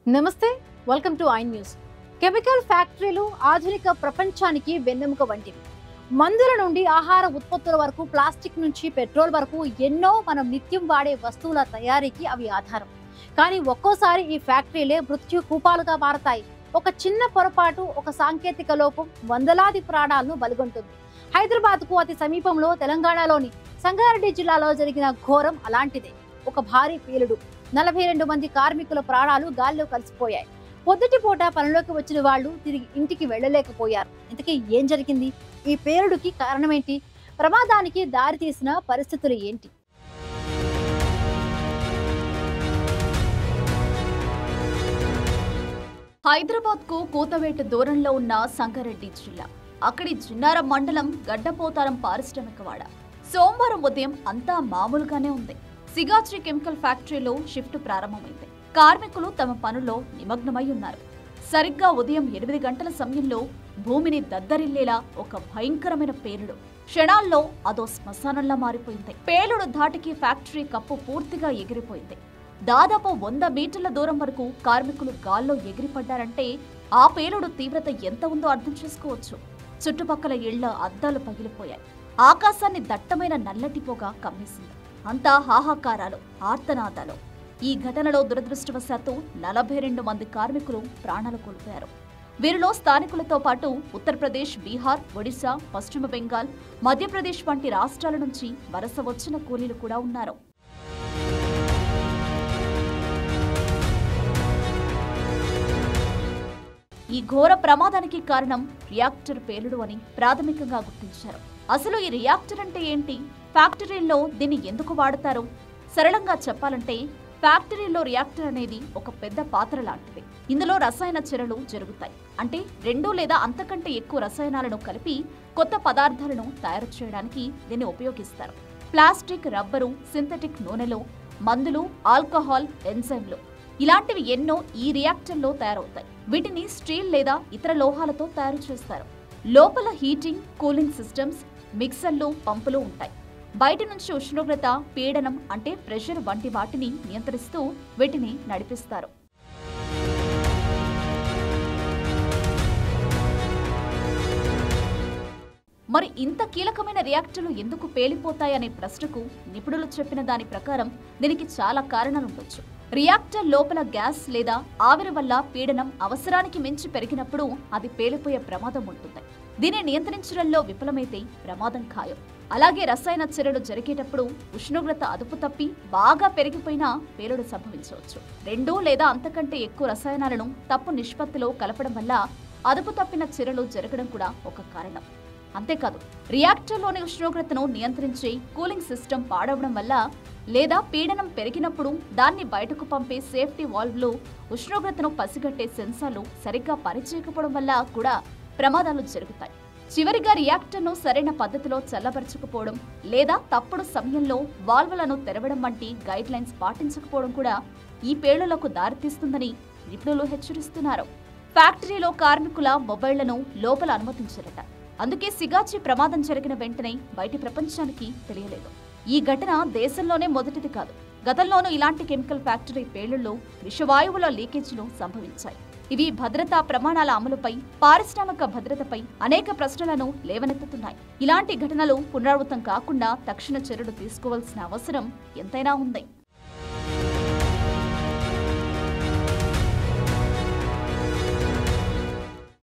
నమస్తే, welcome to I news. Chemical ఫ్యాక్టరీలు ఆధునిక ప్రపంచానికి వెన్నెముక వంటివి. మందుల నుండి ఆహార ఉత్పత్తుల వరకు, ప్లాస్టిక్ నుంచి పెట్రోల్ వరకు ఎన్నో మనం నిత్యం వాడే వస్తువుల తయారీకి అవి ఆధారం. కానీ ఒక్కోసారి ఈ ఫ్యాక్టరీలే మృత్యు కూపాలుగా మారతాయి. ఒక చిన్న పొరపాటు, ఒక సాంకేతిక లోపం వందలాది ప్రాణాలను బలిగొంటుంది. హైదరాబాద్కు అతి సమీపంలో తెలంగాణలోని సంగారెడ్డి జిల్లాలో జరిగిన ఘోరం అలాంటిదే. ఒక భారీ పేలుడు, 42 మంది కార్మికుల ప్రాణాలు గాల్లో కలిసిపోయాయి. పొద్దుటిపూట పనిలోకి వచ్చిన వాళ్ళు తిరిగి ఇంటికి వెళ్ళలేకపోయారు. ఇంతకీ ఏం జరిగింది? ఈ పేలుడుకి కారణమేంటి? ప్రమాదానికి దారితీసిన పరిస్థితులు ఏంటి? హైదరాబాద్ కు కూతవేట దూరంలో ఉన్న సంగారెడ్డి జిల్లా. అక్కడి జిన్నారం మండలం గడ్డపోతారం పారిశ్రామికవాడ. సోమవారం ఉదయం అంతా మామూలుగానే ఉంది. సిగాచి కెమికల్ ఫ్యాక్టరీలో షిఫ్ట్ ప్రారంభమైంది. కార్మికులు తమ పనుల్లో నిమగ్నమై ఉన్నారు. సరిగ్గా ఉదయం 8 గంటల సమయంలో భూమిని దద్దరిల్లేలా ఒక భయంకరమైన పేలుడు. క్షణాల్లో అదో శ్మశానంలా మారిపోయింది. పేలుడు ధాటికి ఫ్యాక్టరీ కప్పు పూర్తిగా ఎగిరిపోయింది. దాదాపు 100 మీటర్ల దూరం వరకు కార్మికులు గాల్లో ఎగిరిపడ్డారంటే ఆ పేలుడు తీవ్రత ఎంత ఉందో అర్థం చేసుకోవచ్చు. చుట్టుపక్కల ఇళ్ల అద్దాలు పగిలిపోయాయి. ఆకాశాన్ని దట్టమైన నల్లటి పొగ కమ్మేసింది. అంతా హాహాకారాలు, ఆర్తనాదాలు. ఈ ఘటనలో దురదృష్టవశాత్తు 42 మంది కార్మికులు ప్రాణాలు కోల్పోయారు. వీరిలో స్థానికులతో పాటు ఉత్తరప్రదేశ్, బీహార్, ఒడిశా, పశ్చిమ బెంగాల్, మధ్యప్రదేశ్ వంటి రాష్ట్రాల నుంచి వలస వచ్చిన కూలీలు కూడా ఉన్నారు. ఈ ఘోర ప్రమాదానికి కారణం రియాక్టర్ పేలుడు అని ప్రాథమికంగా గుర్తించారు. అసలు ఈ రియాక్టర్ అంటే ఏంటి? ఫ్యాక్టరీల్లో దీన్ని ఎందుకు వాడతారు? సరళంగా చెప్పాలంటే ఫ్యాక్టరీలో రియాక్టర్ అనేది ఒక పెద్ద పాత్ర లాంటిది. ఇందులో రసాయన చర్యలు జరుగుతాయి. అంటే 2 లేదా అంతకంటే ఎక్కువ రసాయనాలను కలిపి కొత్త పదార్థాలను తయారు చేయడానికి దీన్ని ఉపయోగిస్తారు. ప్లాస్టిక్, రబ్బరు, సింథటిక్ నూనెలు, మందులు, ఆల్కహాల్, ఎంజైమ్లు ఇలాంటివి ఎన్నో ఈ రియాక్టర్లో తయారవుతాయి. వీటిని స్టీల్ లేదా ఇతర లోహాలతో తయారు చేస్తారు. లోపల హీటింగ్, కూలింగ్ సిస్టమ్స్, మిక్సర్లు, పంపులు ఉంటాయి. బయట నుంచి ఉష్ణోగ్రత, పీడనం అంటే ప్రెషర్ వంటి వాటిని నియంత్రిస్తూ వీటిని నడిపిస్తారు. మరి ఇంత కీలకమైన రియాక్టర్లు ఎందుకు పేలిపోతాయనే ప్రశ్నకు నిపుణులు చెప్పిన దాని ప్రకారం దీనికి చాలా కారణాలుండొచ్చు. రియాక్టర్ లోపల గ్యాస్ లేదా ఆవిరి వల్ల పీడనం అవసరానికి మించి పెరిగినప్పుడు అది పేలిపోయే ప్రమాదం ఉంటుంది. దీన్ని నియంత్రించడంలో విఫలమైతే ప్రమాదం ఖాయం. అలాగే రసాయన చర్యలు జరిగేటప్పుడు ఉష్ణోగ్రత అదుపు తప్పి బాగా పెరిగిపోయినా పేలుడు సంభవించవచ్చు. 2 లేదా అంతకంటే ఎక్కువ రసాయనాలను తప్పు నిష్పత్తిలో కలపడం వల్ల అదుపు తప్పిన చర్యలు జరగడం కూడా ఒక కారణం. అంతేకాదు, రియాక్టర్లోని ఉష్ణోగ్రతను నియంత్రించే కూలింగ్ సిస్టమ్ పాడవడం వల్ల లేదా పీడనం పెరిగినప్పుడు దాన్ని బయటకు పంపే సేఫ్టీ వాల్వ్లు, ఉష్ణోగ్రతను పసిగట్టే సెన్సార్లు సరిగ్గా పనిచేయకపోవడం వల్ల కూడా ప్రమాదాలు జరుగుతాయి. చివరిగా రియాక్టర్ను సరైన పద్ధతిలో చల్లబరచకపోవడం లేదా తప్పుడు సమయంలో వాల్వులను తెరవడం వంటి గైడ్ లైన్స్ పాటించకపోవడం కూడా ఈ పేలుళ్లకు దారితీస్తుందని నిపుణులు హెచ్చరిస్తున్నారు. ఫ్యాక్టరీలో కార్మికుల మొబైళ్లను లోపల అనుమతించారట. అందుకే సిగాచి ప్రమాదం జరిగిన వెంటనే బయటి ప్రపంచానికి తెలియలేదు. ఈ ఘటన దేశంలోనే మొదటిది కాదు. గతంలోనూ ఇలాంటి కెమికల్ ఫ్యాక్టరీ పేలుళ్లు, విషవాయువుల లీకేజీలు సంభవించాయి. ఇవి భద్రతా ప్రమాణాల అమలుపై, పారిశ్రామిక భద్రతపై అనేక ప్రశ్నలను లేవనెత్తుతున్నాయి. ఇలాంటి ఘటనలు పునరావృతం కాకుండా తక్షణ చర్యలు తీసుకోవాల్సిన అవసరం ఎంతైనా ఉంది.